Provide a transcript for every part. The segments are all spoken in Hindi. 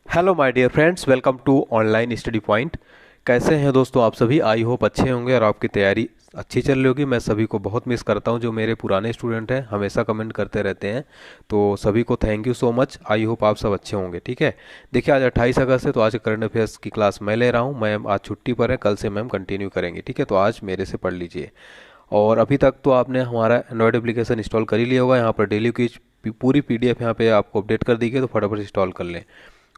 Hello my dear friends, welcome to online study point. कैसे हैं दोस्तों आप सभी? आई होप अच्छे होंगे और आपकी तैयारी अच्छी चल रही होगी। मैं सभी को बहुत मिस करता हूं, जो मेरे पुराने स्टूडेंट हैं हमेशा कमेंट करते रहते हैं। तो सभी को thank you so much. I hope आप सब अच्छे होंगे। ठीक है, देखिए आज 28 अगस्त है, तो आज करंट अफेयर्स की क्लास मैं ले रहा हूँ। मैम आज छुट्टी पर है, कल से मैम कंटिन्यू करेंगे। ठीक है, तो आज मेरे से पढ़ लीजिए। और अभी तक तो आपने हमारा एंड्रॉयड एप्लीकेशन इंस्टॉल कर ही लिया होगा। यहाँ पर डेली की पूरी पीडीएफ यहाँ पे आपको अपडेट कर दी गई, तो फटाफट इंस्टॉल कर लें।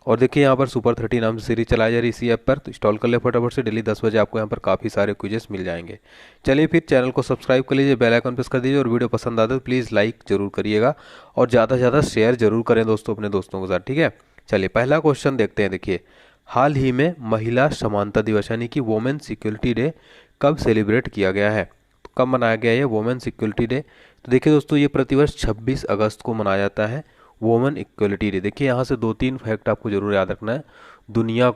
और देखिए यहाँ पर सुपर 30 नाम से सीरीज चलाई जा रही है इसी ऐप पर, तो इंस्टॉल कर ले फटाफट से। डेली 10 बजे आपको यहाँ पर काफ़ी सारे क्विजेस मिल जाएंगे। चलिए फिर चैनल को सब्सक्राइब कर लीजिए, बेल आइकन प्रेस कर दीजिए, और वीडियो पसंद आता है तो प्लीज़ लाइक जरूर करिएगा और ज़्यादा से ज़्यादा शेयर जरूर करें दोस्तों अपने दोस्तों के साथ। ठीक है, चलिए पहला क्वेश्चन देखते हैं। देखिए, हाल ही में महिला समानता दिवस यानी कि वोमेन सिक्योरिटी डे कब सेलिब्रेट किया गया है? तो कब मनाया गया है ये वोमेन सिक्योरिटी डे? तो देखिए दोस्तों, ये प्रतिवर्ष 26 अगस्त को मनाया जाता है वोमेन इक्वलिटी डे। देखिए यहाँ से दो तीन फैक्ट आपको जरूर याद रखना है। दुनिया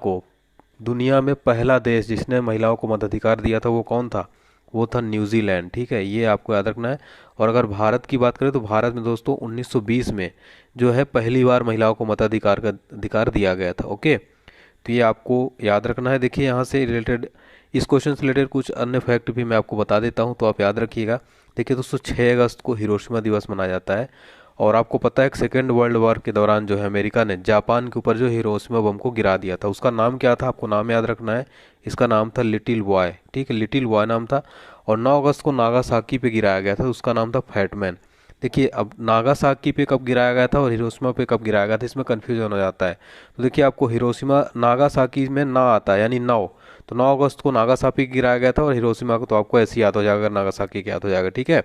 में पहला देश जिसने महिलाओं को मताधिकार दिया था वो कौन था? वो था न्यूजीलैंड। ठीक है, ये आपको याद रखना है। और अगर भारत की बात करें तो भारत में दोस्तों 1920 में जो है पहली बार महिलाओं को मताधिकार का अधिकार दिया गया था। ओके, तो ये आपको याद रखना है। देखिए यहाँ से रिलेटेड, इस क्वेश्चन से रिलेटेड कुछ अन्य फैक्ट भी मैं आपको बता देता हूँ, तो आप याद रखिएगा। देखिए दोस्तों, 6 अगस्त को हिरोशिमा दिवस मनाया जाता है। और आपको पता है कि सेकेंड वर्ल्ड वॉर के दौरान जो है अमेरिका ने जापान के ऊपर जो हिरोशिमा बम को गिरा दिया था, उसका नाम क्या था? आपको नाम याद रखना है। इसका नाम था लिटिल बॉय। ठीक है, लिटिल बॉय नाम था। और 9 अगस्त को नागासाकी पे गिराया गया था, उसका नाम था फैटमैन। देखिए, अब नागासाकी पे कब गिराया गया था और हिरोशिमा पे कब गिराया गया था, इसमें कन्फ्यूजन हो जाता है। तो देखिए, आपको हिरोशिमा नागासाकी में ना आता है यानी 9, तो 9 अगस्त को नागासाकी गिराया गया था, और हिरोशिमा को तो आपको ऐसे ही याद हो जाएगा, नागासाकी क्या याद हो जाएगा। ठीक है,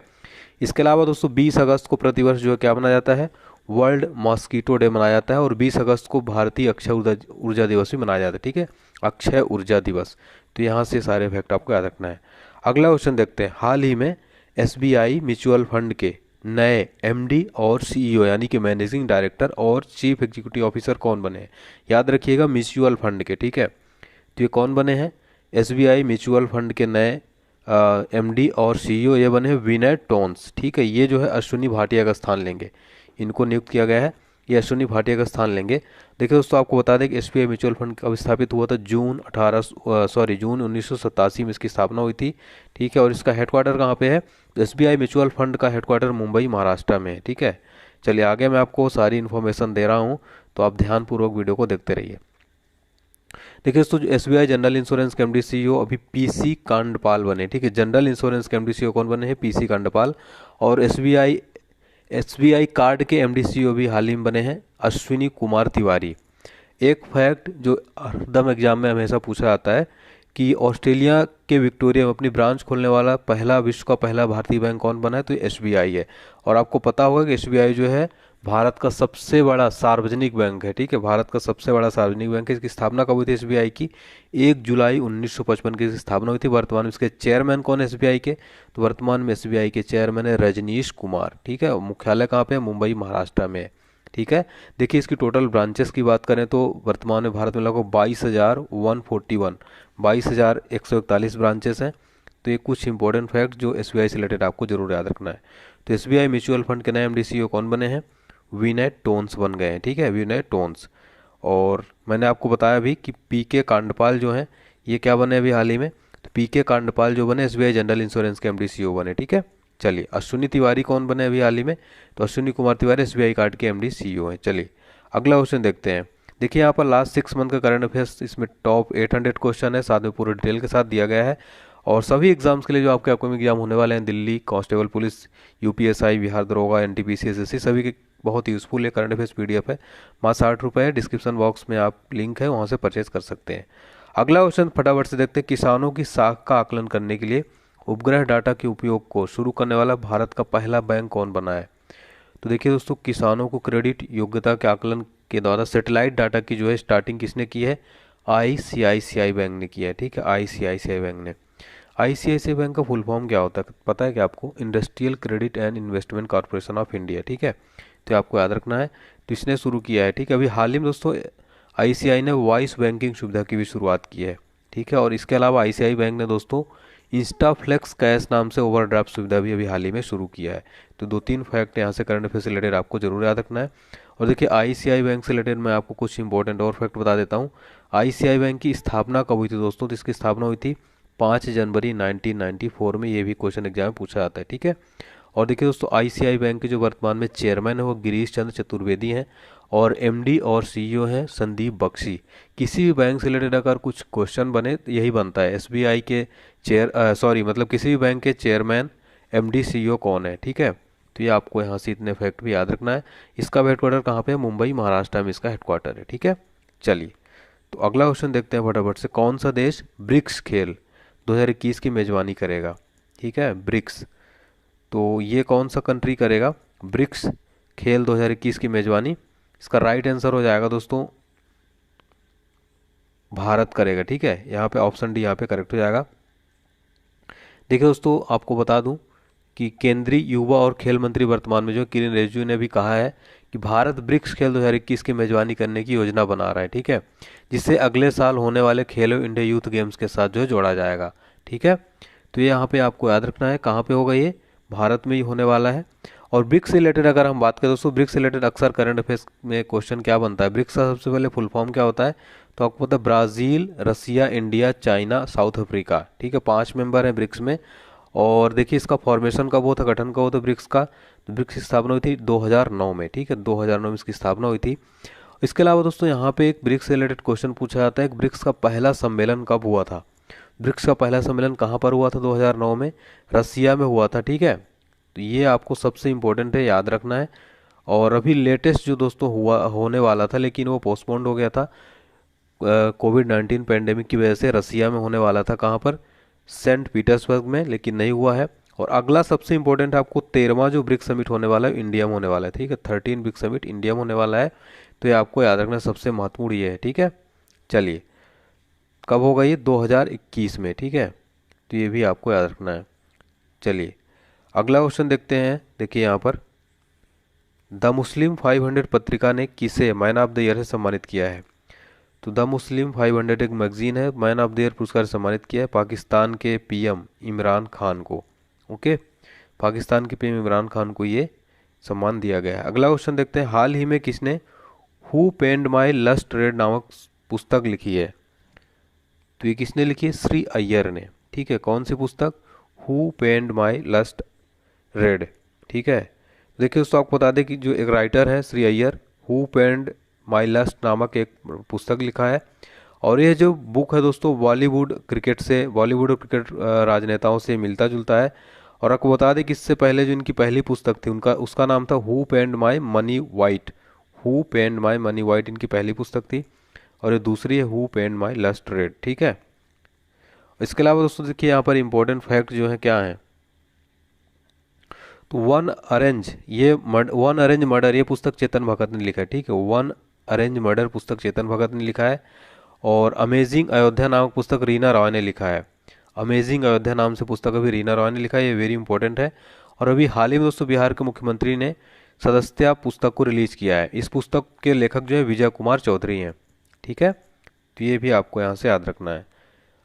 इसके अलावा दोस्तों 20 अगस्त को प्रतिवर्ष जो है क्या मनाया जाता है? वर्ल्ड मॉस्कीटो डे मनाया जाता है। और 20 अगस्त को भारतीय अक्षय ऊर्जा ऊर्जा दिवस भी मनाया जाता है। ठीक है, अक्षय ऊर्जा दिवस। तो यहाँ से सारे फैक्ट आपको याद रखना है। अगला क्वेश्चन देखते हैं। हाल ही में एसबीआई म्यूचुअल फंड के नए एमडी और सीईओ यानी कि मैनेजिंग डायरेक्टर और चीफ एग्जीक्यूटिव ऑफिसर कौन बने हैं? याद रखिएगा, म्यूचुअल फंड के। ठीक है, तो ये कौन बने हैं? एसबीआई म्यूचुअल फंड के नए एमडी और सीईओ ये बने हैं विनय टोन्स। ठीक है, ये जो है अश्विनी भाटिया का स्थान लेंगे। इनको नियुक्त किया गया है, ये अश्विनी भाटिया का स्थान लेंगे। देखिए दोस्तों, आपको बता दें कि एसबीआई म्यूचुअल फंड कब स्थापित हुआ था? जून 1987 में इसकी स्थापना हुई थी। ठीक है, और इसका हेडक्वार्टर कहाँ पे है? तो एसबीआई म्यूचुअल फंड का हेडक्वार्टर मुंबई महाराष्ट्र में है। ठीक है, चलिए आगे मैं आपको सारी इन्फॉर्मेशन दे रहा हूँ, तो आप ध्यानपूर्वक वीडियो को देखते रहिए। देखिए दोस्तों, एसबीआई जनरल इंश्योरेंस के एमडी सीईओ अभी पीसी कांडपाल बने। ठीक है, जनरल इंश्योरेंस के एमडी सीईओ कौन बने हैं? पीसी कांडपाल। और एसबीआई कार्ड के एमडी सीईओ भी हाल ही में बने हैं अश्विनी कुमार तिवारी। एक फैक्ट जो हरदम एग्जाम में हमेशा पूछा जाता है कि ऑस्ट्रेलिया के विक्टोरिया में अपनी ब्रांच खोलने वाला पहला, विश्व का पहला भारतीय बैंक कौन बना है? तो एसबीआई है। और आपको पता होगा कि एसबीआई जो है भारत का सबसे बड़ा सार्वजनिक बैंक है। ठीक है, भारत का सबसे बड़ा सार्वजनिक बैंक है। इसकी स्थापना कब हुई थी एसबीआई की? 1 जुलाई 1955 की इसकी स्थापना हुई थी। वर्तमान में इसके चेयरमैन कौन है एसबीआई के? तो वर्तमान में एसबीआई के चेयरमैन है रजनीश कुमार। ठीक है, मुख्यालय कहाँ पे है? मुंबई महाराष्ट्र में। ठीक है, देखिए इसकी टोटल ब्रांचेस की बात करें तो वर्तमान में भारत में लगभग 22,141 ब्रांचेस हैं। तो ये कुछ इंपॉर्टेंट फैक्ट जो एसबीआई से रिलेटेड आपको जरूर याद रखना है। तो एसबीआई म्यूचुअल फंड के नए एमडी सीईओ कौन बने हैं? विनय टोन्स बन गए हैं। ठीक है, विनय टोन्स। और मैंने आपको बताया भी कि पीके कांडपाल जो हैं ये क्या बने अभी हाल ही में? तो पीके कांडपाल जो बने एसबीआई जनरल इंश्योरेंस के एमडी सीईओ बने। ठीक है, चलिए अश्विनी तिवारी कौन बने अभी हाल ही में? तो अश्विनी कुमार तिवारी एसबीआई कार्ड के एमडी सीईओ हैं। चलिए अगला क्वेश्चन देखते हैं। देखिए यहाँ पर लास्ट 6 मंथ का करंट अफेयर्स, इसमें टॉप 800 क्वेश्चन है, साथ में पूरे डिटेल के साथ दिया गया है। और सभी एग्जाम्स के लिए जो आपके अपकमिंग एग्जाम होने वाले हैं, Delhi constable police, UPSI, Bihar दरोगा, एनटीपीसी, एसएससी, सभी के बहुत यूजफुल है करंट अफेयर्स पीडीएफ है। मात्र 60 रुपये है। डिस्क्रिप्शन बॉक्स में आप लिंक है, वहाँ से परचेज कर सकते हैं। अगला क्वेश्चन फटाफट से देखते हैं। किसानों की साख का आकलन करने के लिए उपग्रह डाटा के उपयोग को शुरू करने वाला भारत का पहला बैंक कौन बना है? तो देखिए दोस्तों, किसानों को क्रेडिट योग्यता के आकलन के द्वारा सैटेलाइट डाटा की जो है स्टार्टिंग किसने की है? आईसीआईसीआई बैंक ने किया है। ठीक है, आईसीआईसीआई बैंक ने। आईसीआईसीआई बैंक का फुल फॉर्म क्या होता है पता है क्या आपको? Industrial credit and investment corporation of India. ठीक है, तो आपको याद रखना है। तो इसने शुरू किया है। ठीक है, अभी हाल ही में दोस्तों आईसीआई ने वॉइस बैंकिंग सुविधा की भी शुरुआत की है। ठीक है, और इसके अलावा आईसीआई बैंक ने दोस्तों इंस्टाफ्लेक्स कैश नाम से ओवरड्राफ्ट सुविधा भी अभी हाल ही में शुरू किया है। तो दो तीन फैक्ट यहाँ से करंट अफेयर से रिलेटेड आपको जरूर याद रखना है। और देखिए आईसीआई बैंक से रिलेटेड मैं आपको कुछ इंपॉर्टेंट और फैक्ट बता देता हूँ। आईसीआई बैंक की स्थापना कब हुई थी दोस्तों? तो इसकी स्थापना हुई थी 5 जनवरी 1994 में। ये भी क्वेश्चन एग्जाम में पूछा जाता है, ठीक है। और देखिए दोस्तों आईसीआई बैंक के जो वर्तमान में चेयरमैन है वो गिरीश चंद्र चतुर्वेदी हैं, और एमडी और सीईओ हैं संदीप बख्शी। किसी भी बैंक से रिलेटेड अगर कुछ क्वेश्चन बने तो यही बनता है, एसबीआई के मतलब किसी भी बैंक के चेयरमैन एमडी सीईओ कौन है, ठीक है। तो ये आपको यहाँ से इतने फैक्ट भी याद रखना है। इसका हेडक्वार्टर कहाँ पे है? मुंबई महाराष्ट्र में इसका हेडक्वार्टर है, ठीक है। चलिए तो अगला क्वेश्चन देखते हैं फटाफट से। कौन सा देश ब्रिक्स खेल 2021 की मेजबानी करेगा? ठीक है, ब्रिक्स। तो ये कौन सा कंट्री करेगा ब्रिक्स खेल 2021 की मेजबानी? इसका राइट आंसर हो जाएगा दोस्तों भारत करेगा, ठीक है। यहाँ पे ऑप्शन डी यहाँ पे करेक्ट हो जाएगा। देखिए दोस्तों आपको बता दूं कि केंद्रीय युवा और खेल मंत्री वर्तमान में जो किरेन रिजिजू ने भी कहा है कि भारत ब्रिक्स खेल 2021 की मेजबानी करने की योजना बना रहा है, ठीक है, जिससे अगले साल होने वाले खेलो इंडिया यूथ गेम्स के साथ जो है जोड़ा जाएगा, ठीक है। तो ये यहाँ पे आपको याद रखना है, कहाँ पे होगा ये? भारत में ही होने वाला है। और ब्रिक्स से रिलेटेड अगर हम बात करें दोस्तों, ब्रिक्स से रिलेटेड अक्सर करंट अफेयर्स में क्वेश्चन क्या बनता है? ब्रिक्स का सबसे पहले फुल फॉर्म क्या होता है? तो आपको पता है ब्राज़ील, रसिया, इंडिया, चाइना, साउथ अफ्रीका, ठीक है। 5 मेंबर हैं ब्रिक्स में। और देखिए इसका फॉर्मेशन कब हुआ था, गठन कब हुआ था ब्रिक्स का? तो ब्रिक्स की स्थापना हुई थी 2009 में, ठीक है, 2009 में इसकी स्थापना हुई थी। इसके अलावा दोस्तों यहाँ पे एक ब्रिक्स से रिलेटेड क्वेश्चन पूछा जाता है कि ब्रिक्स का पहला सम्मेलन कब हुआ था? ब्रिक्स का पहला सम्मेलन कहाँ पर हुआ था 2009 में? रसिया में हुआ था, ठीक है। तो ये आपको सबसे इम्पोर्टेंट है, याद रखना है। और अभी लेटेस्ट जो दोस्तों हुआ होने वाला था लेकिन वो पोस्टपोन्ड हो गया था कोविड-19 पैंडेमिक की वजह से। रसिया में होने वाला था, कहाँ पर? सेंट पीटर्सबर्ग में, लेकिन नहीं हुआ है। और अगला सबसे इंपॉर्टेंट है आपको 13वां जो ब्रिक्स समिट होने वाला है इंडिया में होने वाला है, ठीक है। 13 ब्रिक्स समिट इंडिया में होने वाला है। तो ये आपको याद रखना सबसे महत्वपूर्ण ये है, ठीक है। चलिए कब होगा ये? 2021 में, ठीक है। तो ये भी आपको याद रखना है। चलिए अगला क्वेश्चन देखते हैं। देखिए यहाँ पर द मुस्लिम 500 पत्रिका ने किसे मैन ऑफ द ईयर से सम्मानित किया है? तो द मुस्लिम 500 एक मैगजीन है, मैन ऑफ द ईयर पुरस्कार से सम्मानित किया है पाकिस्तान के पीएम इमरान खान को। ओके, पाकिस्तान के पीएम इमरान खान को ये सम्मान दिया गया है। अगला क्वेश्चन देखते हैं। हाल ही में किसने who painted my lust red नामक पुस्तक लिखी है? तो ये किसने लिखी है? श्री अय्यर ने, ठीक है। कौन सी पुस्तक? Who painted my lust red, ठीक है। देखिए दोस्तों आपको बता दें कि जो एक राइटर है Shri Iyer, who painted my lust नामक एक पुस्तक लिखा है। और यह जो बुक है दोस्तों बॉलीवुड और क्रिकेट राजनेताओं से मिलता जुलता है। और आपको बता दें कि इससे पहले जो इनकी पहली पुस्तक थी उसका नाम था who painted my money white. Who painted my money white इनकी पहली पुस्तक थी। और ये दूसरी है who painted my lust red, ठीक है। इसके अलावा दोस्तों देखिए यहाँ पर इंपॉर्टेंट फैक्ट जो है क्या है? तो वन अरेंज मर्डर ये पुस्तक चेतन भगत ने लिखा है, ठीक है। वन अरेंज मर्डर पुस्तक चेतन भगत ने लिखा है। और अमेजिंग अयोध्या नामक पुस्तक रीना रॉय ने लिखा है। अमेजिंग अयोध्या नाम से पुस्तक अभी रीना रॉय ने लिखा है, ये वेरी इंपॉर्टेंट है। और अभी हाल ही में दोस्तों बिहार के मुख्यमंत्री ने सदस्यता पुस्तक को रिलीज किया है। इस पुस्तक के लेखक जो है विजय कुमार चौधरी हैं, ठीक है। तो ये भी आपको यहाँ से याद रखना है।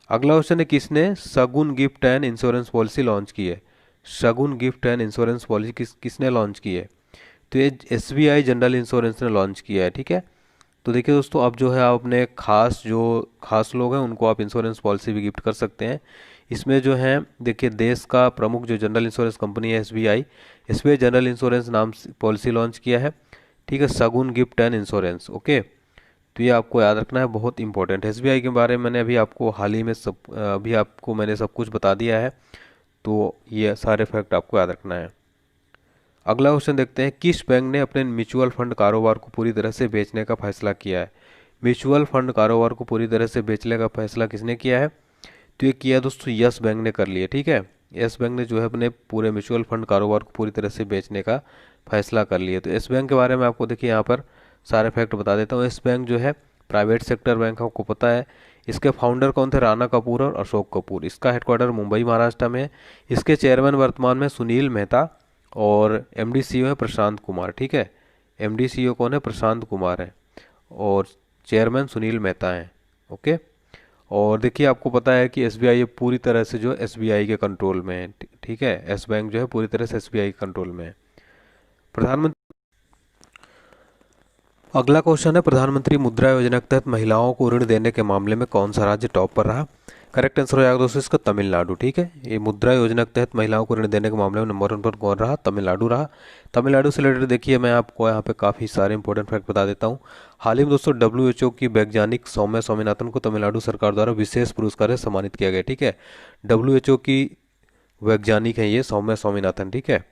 अगला क्वेश्चन है किसने Shagun gift and insurance policy launch की है? Shagun gift and insurance policy किसने लॉन्च की है? तो ये एसबीआई जनरल इंश्योरेंस ने लॉन्च किया है, ठीक है। तो देखिए दोस्तों अब जो है आप अपने खास लोग हैं उनको आप इंश्योरेंस पॉलिसी भी गिफ्ट कर सकते हैं। इसमें जो है देखिए देश का प्रमुख जो जनरल इंश्योरेंस कंपनी है एसबीआई जनरल इंश्योरेंस नाम से पॉलिसी लॉन्च किया है, ठीक है, Shagun gift and insurance. Okay, तो ये आपको याद रखना है, बहुत इंपॉर्टेंट है। एसबीआई के बारे में मैंने अभी आपको हाल ही में अभी आपको मैंने सब कुछ बता दिया है, तो ये सारे फैक्ट आपको याद रखना है। अगला क्वेश्चन देखते हैं। किस बैंक ने अपने म्यूचुअल फंड कारोबार को पूरी तरह से बेचने का फैसला किया है? म्यूचुअल फंड कारोबार को पूरी तरह से बेचने का फैसला किसने किया है? तो ये किया दोस्तों यस बैंक ने कर लिया, ठीक है। यस बैंक ने जो है अपने पूरे म्यूचुअल फंड कारोबार को पूरी तरह से बेचने का फैसला कर लिया। तो यस बैंक के बारे में आपको देखिए यहाँ पर सारे फैक्ट बता देता हूँ। यस बैंक जो है प्राइवेट सेक्टर बैंक, आपको पता है। इसके फाउंडर कौन थे? राणा कपूर और अशोक कपूर। इसका हेडक्वार्टर मुंबई महाराष्ट्र में है। इसके चेयरमैन वर्तमान में सुनील मेहता और एमडी सीईओ है प्रशांत कुमार, ठीक है। एमडी सीईओ कौन है? प्रशांत कुमार है और चेयरमैन सुनील मेहता हैं। ओके, और देखिए आपको पता है कि एसबीआई ये पूरी तरह से जो एसबीआई के कंट्रोल में है, ठीक है। एस बैंक जो है पूरी तरह से एसबीआई के कंट्रोल में है। प्रधानमंत्री अगला क्वेश्चन है, प्रधानमंत्री मुद्रा योजना के तहत महिलाओं को ऋण देने के मामले में कौन सा राज्य टॉप पर रहा? करेक्ट आंसर हो जाएगा दोस्तों इसका तमिलनाडु। ठीक है, ये मुद्रा योजना के तहत महिलाओं को ऋण देने के मामले में नंबर 1 पर कौन रहा? तमिलनाडु रहा। तमिलनाडु से रिलेटेड देखिए, मैं आपको यहाँ पे काफ़ी सारे इंपॉर्टेंट फैक्ट बता देता हूँ। हाल ही में दोस्तों WHO की वैज्ञानिक सौम्या स्वामीनाथन को तमिलनाडु सरकार द्वारा विशेष पुरस्कार से सम्मानित किया गया। ठीक है, WHO की वैज्ञानिक हैं ये सौम्या स्वामीनाथन। ठीक है,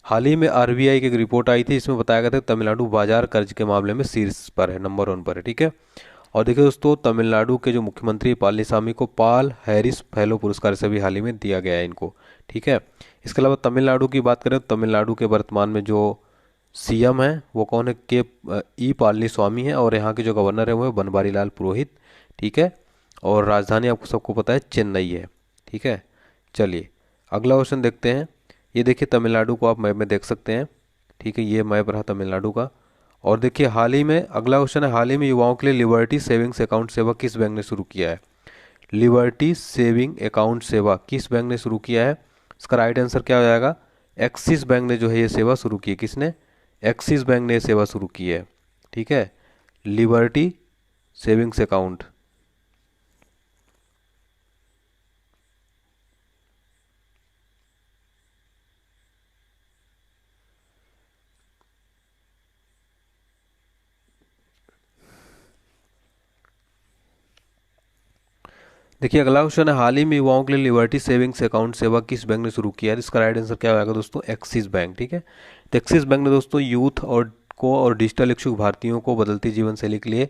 हाल ही में RBI की एक रिपोर्ट आई थी, इसमें बताया गया था कि तमिलनाडु बाजार कर्ज के मामले में शीर्ष पर है, नंबर 1 पर है। ठीक है, और देखिए दोस्तों, तमिलनाडु के जो मुख्यमंत्री पलानीसामी को पॉल हैरिस फेलो पुरस्कार से भी हाल ही में दिया गया है इनको। ठीक है, इसके अलावा तमिलनाडु की बात करें तो तमिलनाडु के वर्तमान में जो CM है वो कौन है? के पलानीस्वामी है, और यहाँ के जो गवर्नर है वो है बनवारी लाल पुरोहित। ठीक है, और राजधानी आपको सबको पता है चेन्नई है। ठीक है, चलिए अगला क्वेश्चन देखते हैं। ये देखिए तमिलनाडु को आप मैप में देख सकते हैं। ठीक है, ये मैप रहा तमिलनाडु का। और देखिए हाल ही में अगला क्वेश्चन है, हाल ही में युवाओं के लिए लिबर्टी सेविंग्स अकाउंट सेवा किस बैंक ने शुरू किया है? लिबर्टी सेविंग अकाउंट सेवा किस बैंक ने शुरू किया है? इसका राइट आंसर क्या हो जाएगा? एक्सिस बैंक ने जो है ये सेवा शुरू की है। किसने? एक्सिस बैंक ने ये सेवा शुरू की है। ठीक है, लिबर्टी सेविंग्स अकाउंट। देखिए अगला क्वेश्चन है, हाल ही में युवाओं के लिए लिबर्टी सेविंग्स अकाउंट सेवा किस बैंक ने शुरू किया है? इसका राइट आंसर क्या होगा दोस्तों? Axis bank. ठीक है, तो एक्सिस बैंक ने दोस्तों यूथ और डिजिटल इच्छुक भारतीयों को बदलती जीवन शैली के लिए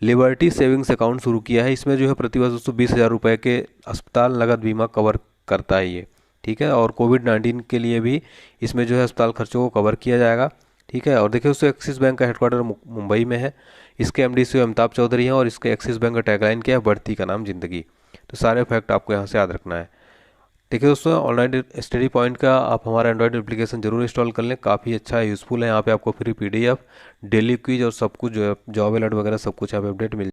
लिबर्टी सेविंग्स अकाउंट शुरू किया है। इसमें जो है प्रतिवर्ष दोस्तों 20,000 रुपये के अस्पताल नगद बीमा कवर करता है ये। ठीक है, और कोविड-19 के लिए भी इसमें जो है अस्पताल खर्चों को कवर किया जाएगा। ठीक है, और देखिए दोस्तों एक्सिस बैंक का हेडक्वार्टर मुंबई में है। इसके MD अमिताभ चौधरी हैं, और इसके एक्सिस बैंक का टैगलाइन क्या है? बढ़ती का नाम जिंदगी। तो सारे फैक्ट आपको यहाँ से याद रखना है। देखिए दोस्तों, ऑनलाइन स्टडी पॉइंट का आप हमारा एंड्रॉइड एप्लीकेशन जरूर इंस्टॉल कर लें, काफ़ी अच्छा है, यूज़फुल है। यहाँ पे आपको फ्री PDF, डेली क्विज और सब कुछ जो है जॉब अलर्ट वगैरह सब कुछ यहाँ पे अपडेट मिल